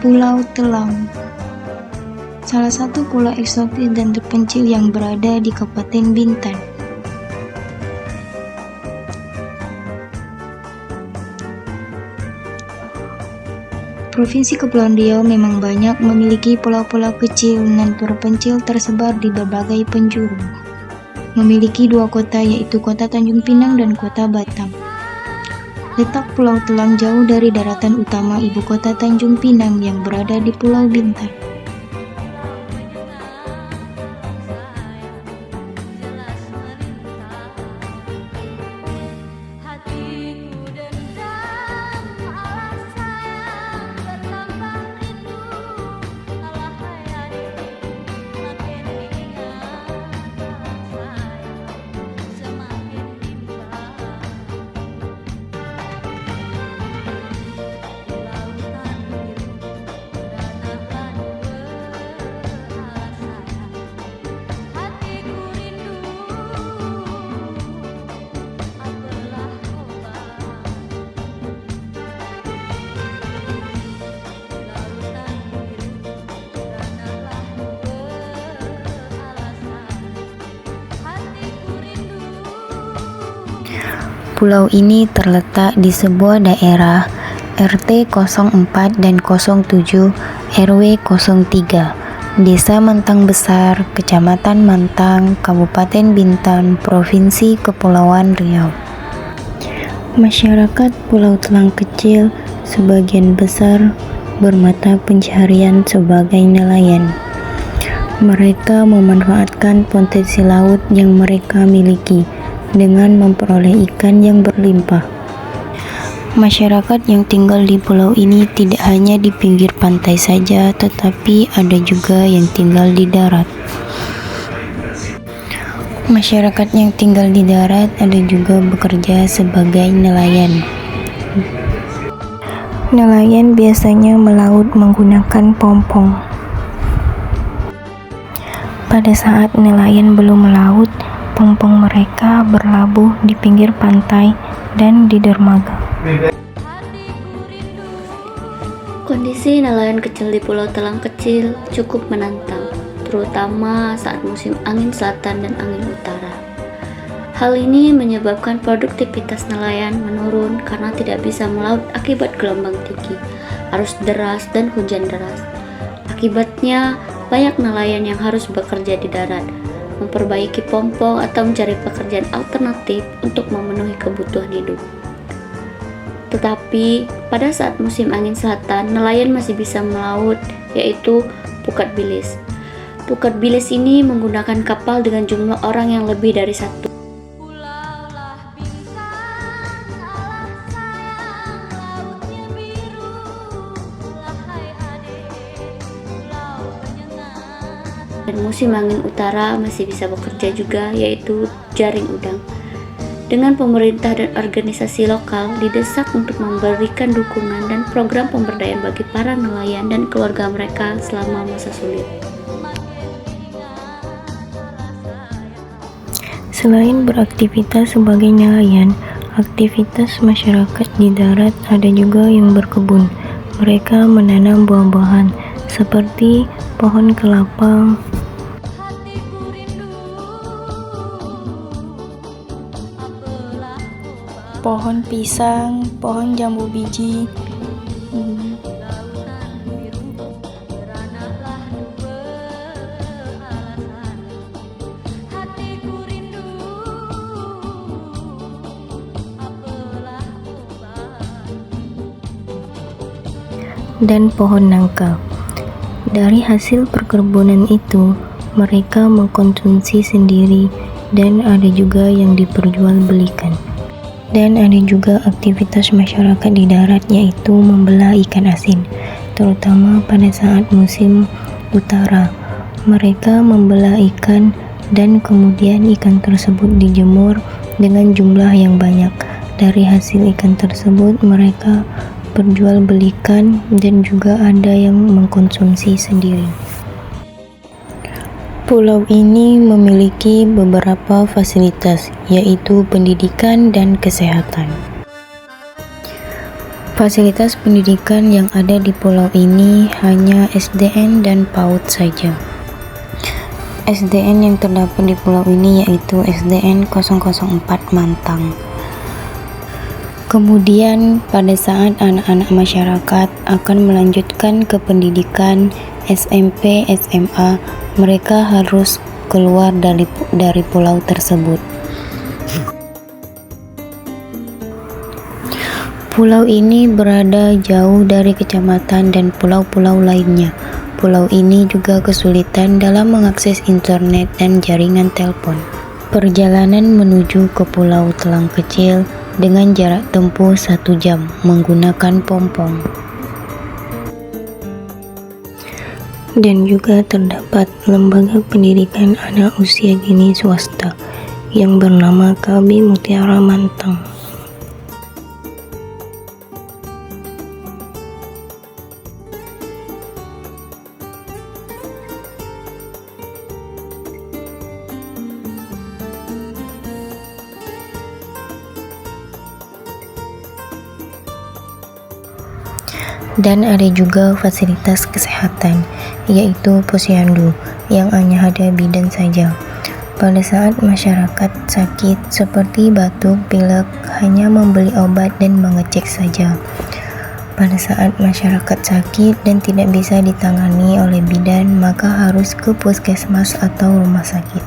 Pulau Telang, salah satu pulau eksotis dan terpencil yang berada di Kabupaten Bintan. Provinsi Kepulauan Riau memang banyak memiliki pulau-pulau kecil dan terpencil tersebar di berbagai penjuru. Memiliki dua kota, yaitu Kota Tanjung Pinang dan Kota Batam. Letak Pulau Telang jauh dari daratan utama ibu kota Tanjung Pinang yang berada di Pulau Bintan. Pulau ini terletak di sebuah daerah RT 04 dan 07 RW 03, Desa Mantang Besar, Kecamatan Mantang, Kabupaten Bintan, Provinsi Kepulauan Riau. Masyarakat Pulau Telang kecil sebagian besar bermata pencaharian sebagai nelayan. Mereka memanfaatkan potensi laut yang mereka miliki dengan memperoleh ikan yang berlimpah. Masyarakat yang tinggal di pulau ini tidak hanya di pinggir pantai saja, tetapi ada juga yang tinggal di darat. Masyarakat yang tinggal di darat ada juga bekerja sebagai nelayan. Nelayan biasanya melaut menggunakan pompong. Pada saat nelayan belum melaut, pompong mereka berlabuh di pinggir pantai dan di dermaga. Kondisi nelayan kecil di Pulau Telang kecil cukup menantang, terutama saat musim angin selatan dan angin utara. Hal ini menyebabkan produktivitas nelayan menurun karena tidak bisa melaut akibat gelombang tinggi, arus deras, dan hujan deras. Akibatnya, banyak nelayan yang harus bekerja di darat, memperbaiki pompong atau mencari pekerjaan alternatif untuk memenuhi kebutuhan hidup. Tetapi pada saat musim angin selatan, nelayan masih bisa melaut, yaitu Pukat Bilis. Pukat Bilis ini menggunakan kapal dengan jumlah orang yang lebih dari satu. Dan musim angin utara masih bisa bekerja juga, yaitu jaring udang. Dengan pemerintah dan organisasi lokal didesak untuk memberikan dukungan dan program pemberdayaan bagi para nelayan dan keluarga mereka selama masa sulit. Selain beraktivitas sebagai nelayan, aktivitas masyarakat di darat ada juga yang berkebun. Mereka menanam buah-buahan seperti pohon kelapa, pohon pisang, pohon jambu biji, dan pohon nangka. Dari hasil perkebunan itu, mereka mengkonsumsi sendiri dan ada juga yang diperjualbelikan. Dan ada juga aktivitas masyarakat di darat, yaitu membelah ikan asin, terutama pada saat musim utara. Mereka membelah ikan dan kemudian ikan tersebut dijemur dengan jumlah yang banyak. Dari hasil ikan tersebut mereka perjualbelikan dan juga ada yang mengkonsumsi sendiri. Pulau ini memiliki beberapa fasilitas, yaitu pendidikan dan kesehatan. Fasilitas pendidikan yang ada di pulau ini hanya SDN dan PAUD saja. SDN yang terdapat di pulau ini yaitu SDN 004 Mantang. Kemudian pada saat anak-anak masyarakat akan melanjutkan ke pendidikan SMP, SMA, mereka harus keluar dari pulau tersebut. Pulau ini berada jauh dari kecamatan dan pulau-pulau lainnya. Pulau ini juga kesulitan dalam mengakses internet dan jaringan telepon. Perjalanan menuju ke Pulau Telang Kecil dengan jarak tempuh 1 jam menggunakan pompong. Dan juga terdapat lembaga pendidikan anak usia dini swasta yang bernama KB Mutiara Mantang. Dan ada juga fasilitas kesehatan, yaitu posyandu, yang hanya ada bidan saja. Pada saat masyarakat sakit seperti batuk, pilek, hanya membeli obat dan mengecek saja. Pada saat masyarakat sakit dan tidak bisa ditangani oleh bidan, maka harus ke puskesmas atau rumah sakit.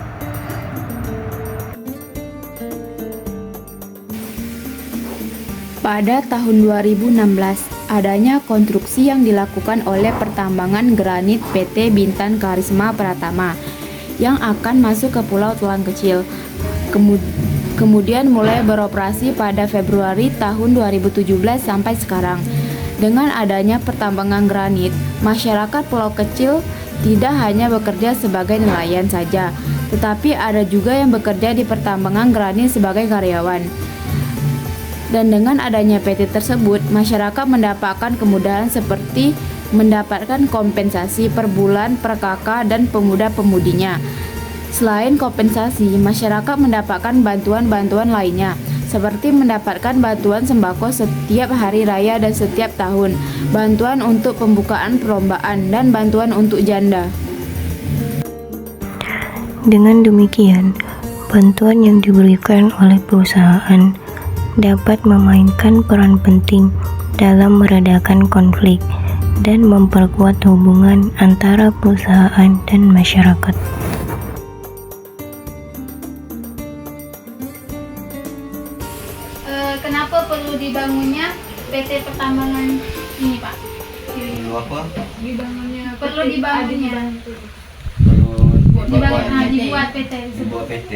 Pada tahun 2016, adanya konstruksi yang dilakukan oleh Pertambangan Granit PT Bintan Karisma Pratama yang akan masuk ke Pulau Telang Kecil. Kemudian mulai beroperasi pada Februari tahun 2017 sampai sekarang. Dengan adanya pertambangan granit, masyarakat Pulau Kecil tidak hanya bekerja sebagai nelayan saja, tetapi ada juga yang bekerja di pertambangan granit sebagai karyawan. Dan dengan adanya PT tersebut, masyarakat mendapatkan kemudahan seperti mendapatkan kompensasi per bulan per kakak dan pemuda-pemudinya. Selain kompensasi, masyarakat mendapatkan bantuan-bantuan lainnya, seperti mendapatkan bantuan sembako setiap hari raya dan setiap tahun, bantuan untuk pembukaan perlombaan, dan bantuan untuk janda. Dengan demikian, bantuan yang diberikan oleh perusahaan dapat memainkan peran penting dalam meredakan konflik dan memperkuat hubungan antara perusahaan dan masyarakat. Kenapa perlu dibangunnya PT Pertambangan ini, Pak? Apa? Perlu dibangunnya. Dibuat PT. Dibuat PT.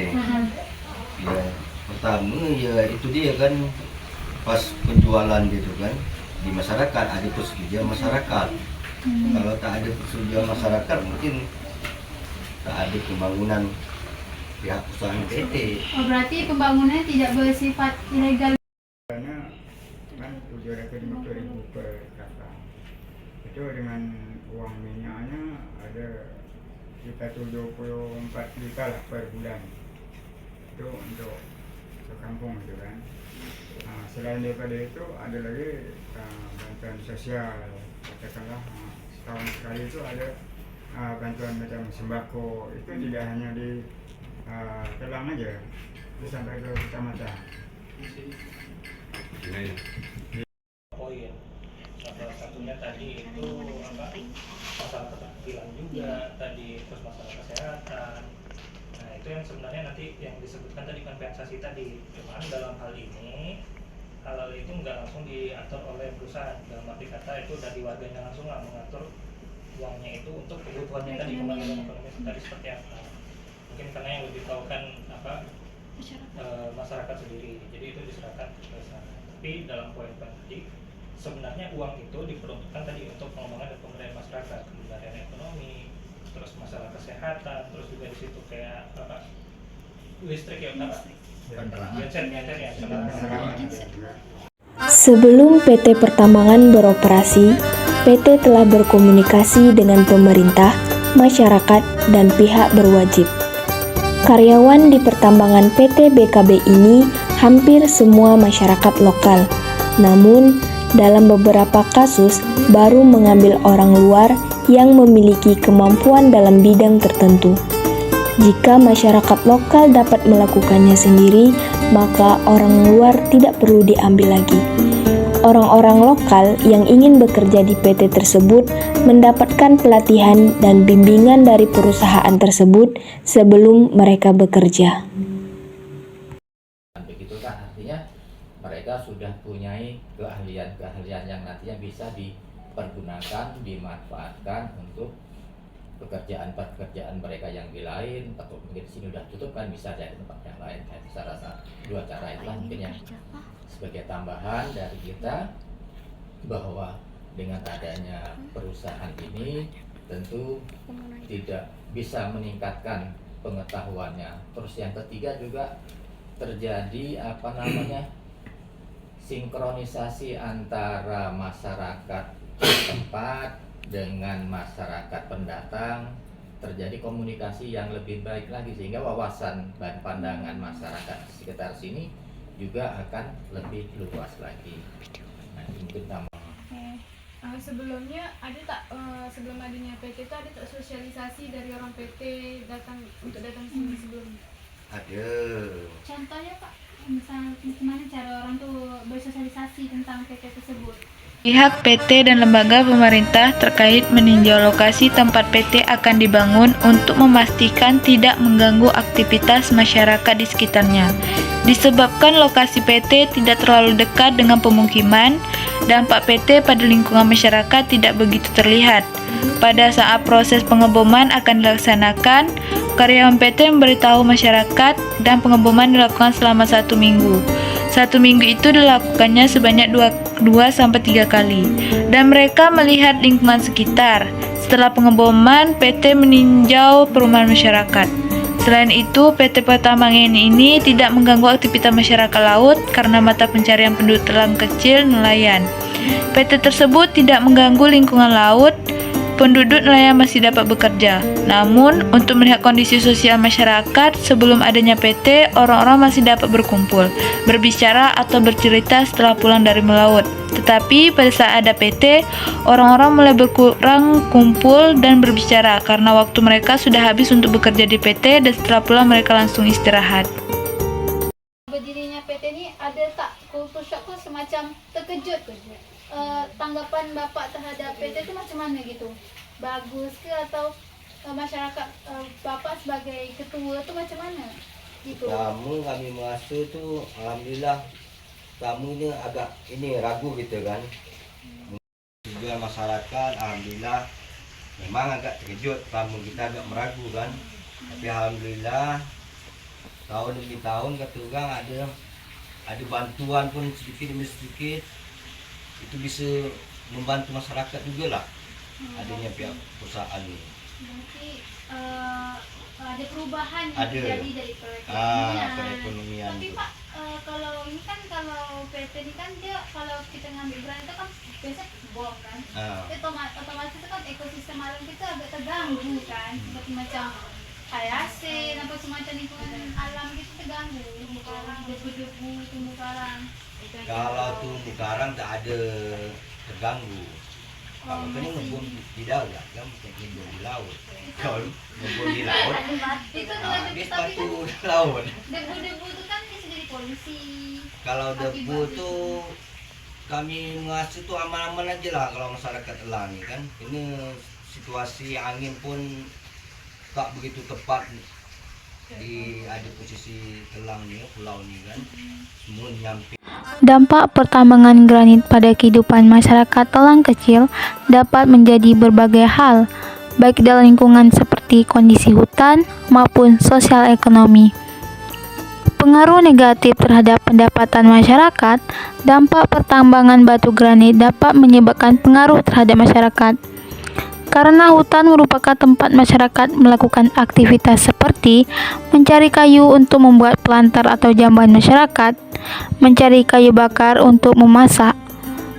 Ya, pertama ya itu dia kan pas penjualan gitu kan di masyarakat ada persetujuan masyarakat. Kalau tak ada persetujuan masyarakat mungkin tak ada pembangunan pihak perusahaan PT. Oh, berarti pembangunannya tidak bersifat ilegal. Kan 750.000 per kakak. Itu dengan uang minyaknya ada sekitar 74 juta lah per bulan. Itu untuk ke kampung gitu kan. Selain daripada itu ada lagi bantuan sosial, katakanlah setahun sekali itu ada bantuan macam sembako. Itu tidak hanya di Telang aja, itu sampai ke kecamatan. Poin salah satunya tadi itu masalah keterampilan juga tadi, terus masalah kesehatan. Nah itu yang sebenarnya nanti yang disebutkan tadi kompensasi tadi, cuman dalam hal ini hal itu nggak langsung diatur oleh perusahaan, dalam arti kata itu dari warganya langsung lah mengatur uangnya itu untuk kebutuhannya tadi, pembangunan ekonomi tadi seperti apa. Mungkin karena yang lebih tahu kan masyarakat sendiri, jadi itu diserahkan ke sana. Tapi dalam poin-poin tadi sebenarnya uang itu diperuntukkan tadi untuk pengembangan dan pemberdayaan masyarakat, pemberdayaan ekonomi, terus masalah kesehatan, terus juga di situ kayak apa, listrik ya, genset ya. Sebelum PT Pertambangan beroperasi, PT telah berkomunikasi dengan pemerintah, masyarakat, dan pihak berwajib. Karyawan di pertambangan PT BKB ini hampir semua masyarakat lokal. Namun, dalam beberapa kasus baru mengambil orang luar yang memiliki kemampuan dalam bidang tertentu. Jika masyarakat lokal dapat melakukannya sendiri, maka orang luar tidak perlu diambil lagi. Orang-orang lokal yang ingin bekerja di PT tersebut mendapatkan pelatihan dan bimbingan dari perusahaan tersebut sebelum mereka bekerja. Begitu kan, artinya mereka sudah punya keahlian-keahlian yang nantinya bisa dipergunakan, dimanfaatkan untuk pekerjaan-pekerjaan mereka yang di lain, atau mungkin di sini udah tutup kan bisa jadi tempat yang lain. Saya rasa dua cara itulah mungkin yang sebagai tambahan dari kita, bahwa dengan adanya perusahaan ini tentu tidak bisa meningkatkan pengetahuannya. Terus yang ketiga juga terjadi sinkronisasi antara masyarakat tempat dengan masyarakat pendatang, terjadi komunikasi yang lebih baik lagi, sehingga wawasan dan pandangan masyarakat di sekitar sini juga akan lebih luas lagi. Nah, mungkin sebelumnya ada tak sebelum adanya PT itu ada tak sosialisasi dari orang PT datang sini sebelumnya? Ada. Contohnya Pak, misalnya gimana cara orang tuh bersosialisasi tentang PT tersebut? Pihak PT dan lembaga pemerintah terkait meninjau lokasi tempat PT akan dibangun untuk memastikan tidak mengganggu aktivitas masyarakat di sekitarnya. Disebabkan lokasi PT tidak terlalu dekat dengan pemukiman, dampak PT pada lingkungan masyarakat tidak begitu terlihat. Pada saat proses pengeboman akan dilaksanakan, karyawan PT memberitahu masyarakat dan pengeboman dilakukan selama 1 minggu. 1 minggu itu dilakukannya sebanyak 2-3 kali, dan mereka melihat lingkungan sekitar. Setelah pengeboman, PT meninjau perumahan masyarakat. Selain itu, PT Pertambangan ini tidak mengganggu aktivitas masyarakat laut karena mata pencarian penduduk telang kecil nelayan. PT tersebut tidak mengganggu lingkungan laut. Penduduk nelayan masih dapat bekerja. Namun, untuk melihat kondisi sosial masyarakat sebelum adanya PT, orang-orang masih dapat berkumpul, berbicara atau bercerita setelah pulang dari melaut. Tetapi pada saat ada PT, orang-orang mulai berkurang kumpul dan berbicara karena waktu mereka sudah habis untuk bekerja di PT, dan setelah pulang mereka langsung istirahat. Berdirinya PT ini ada tak kultur shock semacam terkejut? Tanggapan Bapak terhadap PT itu macam mana gitu? Bagus ke atau masyarakat Bapak sebagai ketua itu macam mana? Gitu. Kami merasa tu alhamdulillah ini agak ragu gitu kan. Juga masyarakat alhamdulillah memang agak terkejut, kita agak meragu kan. Tapi alhamdulillah tahun demi tahun kata orang ada bantuan pun sedikit demi sedikit, itu bisa membantu masyarakat juga lah adanya pihak perusahaan ini. Berarti ada perubahan yang Ada. terjadi dari perekonomian. Perekonomian. Tapi Pak, kalau ini kan kalau PT ini kan dia kalau kita ngambil grant itu kan biasa bom kan. Otomatis itu kan ekosistem alam kita agak terganggu kan, seperti macam asin apa semacam lingkungan alam gitu terganggu, debu-debu, terumbu karang. Kalau terumbu karang tak ada terganggu. Kalau kan ngebom di darat kan, bukan ngebom di laut. Kalau ngebom di laut, Itu dia tapi sepatu laut. debu-debu itu kan bisa jadi polusi. Kalau debu tu kami merasa tu aman-aman aja lah kalau masyarakat Elang ni kan. Ini situasi angin pun tak begitu tepat ada posisi Telang ni, pulau ni kan. Semua nyampe. Dampak pertambangan granit pada kehidupan masyarakat Telang Kecil dapat menjadi berbagai hal, baik dalam lingkungan seperti kondisi hutan maupun sosial ekonomi. Pengaruh negatif terhadap pendapatan masyarakat, dampak pertambangan batu granit dapat menyebabkan pengaruh terhadap masyarakat. Karena hutan merupakan tempat masyarakat melakukan aktivitas seperti mencari kayu untuk membuat pelantar atau jamban masyarakat, mencari kayu bakar untuk memasak.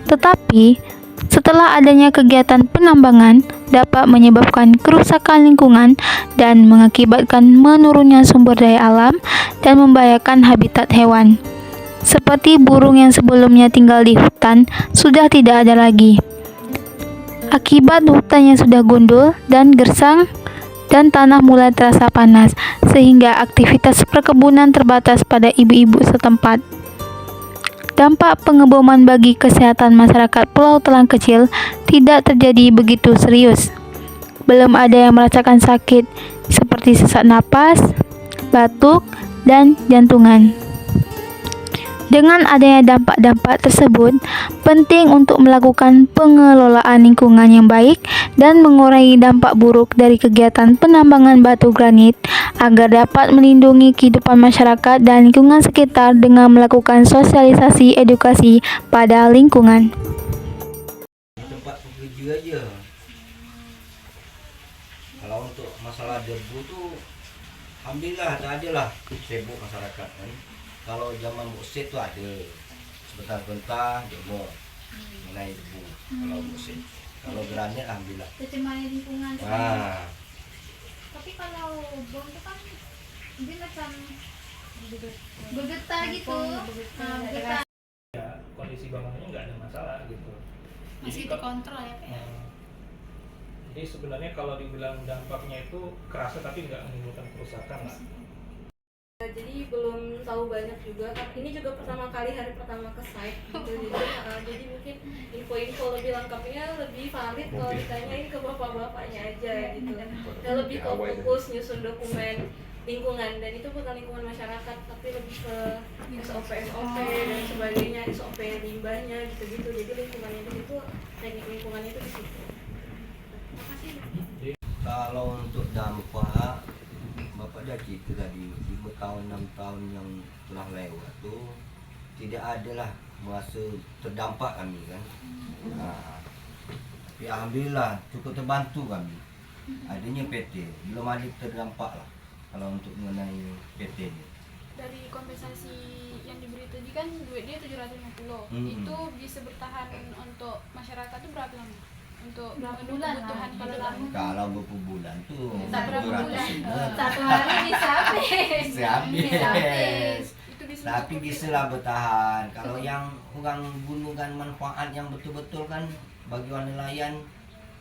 Tetapi, setelah adanya kegiatan penambangan dapat menyebabkan kerusakan lingkungan dan mengakibatkan menurunnya sumber daya alam dan membahayakan habitat hewan. seperti burung yang sebelumnya tinggal di hutan sudah tidak ada lagi. Akibat hutan yang sudah gundul dan gersang dan tanah mulai terasa panas, sehingga aktivitas perkebunan terbatas pada ibu-ibu setempat. Dampak pengeboman bagi kesehatan masyarakat Pulau Telang Kecil tidak terjadi begitu serius. Belum ada yang merasakan sakit seperti sesak napas, batuk, dan jantungan. Dengan adanya dampak-dampak tersebut, penting untuk melakukan pengelolaan lingkungan yang baik dan mengurangi dampak buruk dari kegiatan penambangan batu granit agar dapat melindungi kehidupan masyarakat dan lingkungan sekitar dengan melakukan sosialisasi edukasi pada lingkungan. Tempat bekerja aja. Kalau untuk masalah debu tuh, alhamdulillah tak ada lah sibuk masyarakat kan. Kalau zaman boksit tuh ada sebentar-bentar demo mengenai debu. Kalau boksit, kalau granit alhamdulillah. Tercemar lingkungan. Nah, Tapi kalau bom itu kan dia macam bergetar gitu. Bergetar. Ya, kondisi bangunannya nggak ada masalah gitu. Masih Jadi, terkontrol ya Pak ya? Jadi sebenarnya kalau dibilang dampaknya itu kerasa tapi nggak menimbulkan kerusakan lah. Jadi belum tahu banyak juga, ini juga pertama kali hari pertama ke site gitu. Jadi mungkin info-info lebih lengkapnya lebih valid kalau ditanyain ke bapak-bapaknya aja gitu. Dan lebih ke fokus nyusun dokumen lingkungan, dan itu bukan lingkungan masyarakat tapi lebih ke SOP dan sebagainya, SOP limbahnya gitu-gitu. Jadi lingkungannya itu teknik lingkungannya itu di situ. Makasih. kalau untuk dampak, Bapak dah cerita tadi 5 tahun 6 tahun yang telah lewat tuh tidak ada lah merasa terdampak kami kan. Tapi alhamdulillah cukup terbantu kami adanya PT, belum ada terdampak lah kalau untuk mengenai PT ni. Dari kompensasi yang diberi tadi kan duit dia 750. Itu bisa bertahan untuk masyarakat itu berapa lama? Untuk berapa bulan kebutuhan kalau lama? Kalau berapa bulan tuh Berapa bulan? juta. 1 hari bisa habis. Bisa habis. Bisa habis. Itu bisa Tapi bisalah bertahan. Kalau yang orang gunakan manfaat yang betul-betul kan bagi orang nelayan,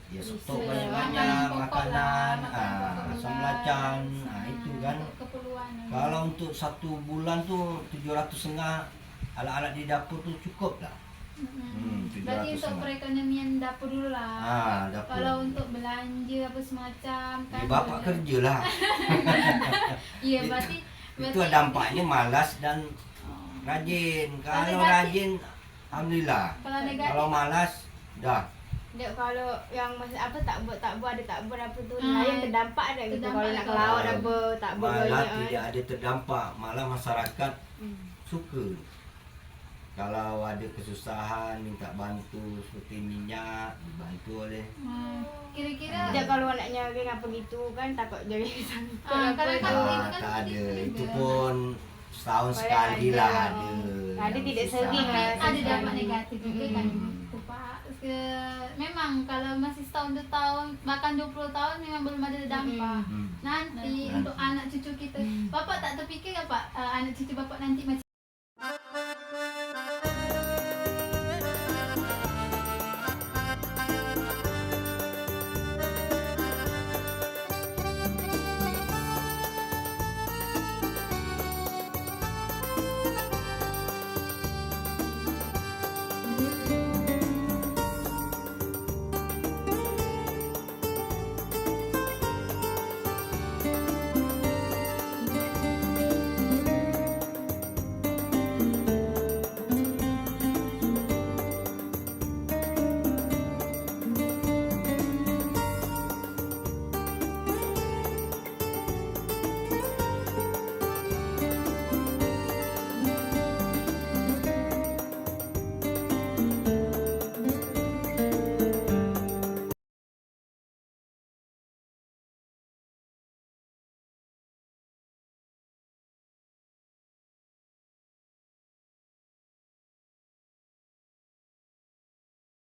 ya stok banyak-banyak, makanan, asam belacan, itu kan. Kalau untuk 1 bulan tuh 750 alat-alat di dapur tuh cukup lah. Berarti untuk perekonomian dapur dulu lah. Dapur. Kalau untuk belanja apa semacam kan. Bapak kerja lah. Iya berarti Itu dampaknya malas dan rajin. Kalau rajin, alhamdulillah. Kalau malas, dah. Dek, kalau yang masih apa tak buat apa tu nelayan terdampak ada gitu. Kalau nak ke laut apa tak buat Malah banyak. tidak ada terdampak, malah masyarakat suka. Kalau ada kesusahan minta bantu seperti minyak dibantu oleh. Kira-kira Dek, kalau anaknya apa gitu kan takut jadi sangkut. Tak ada, itu pun setahun sekali lah ada. Ada yang tidak susah. sering lah. ada dampak negatif juga kan. Pak, memang kalau masih setahun 2 tahun bahkan 20 tahun memang belum ada dampak. Nanti untuk anak cucu kita, Bapak tak terfikir apa anak cucu Bapak nanti macam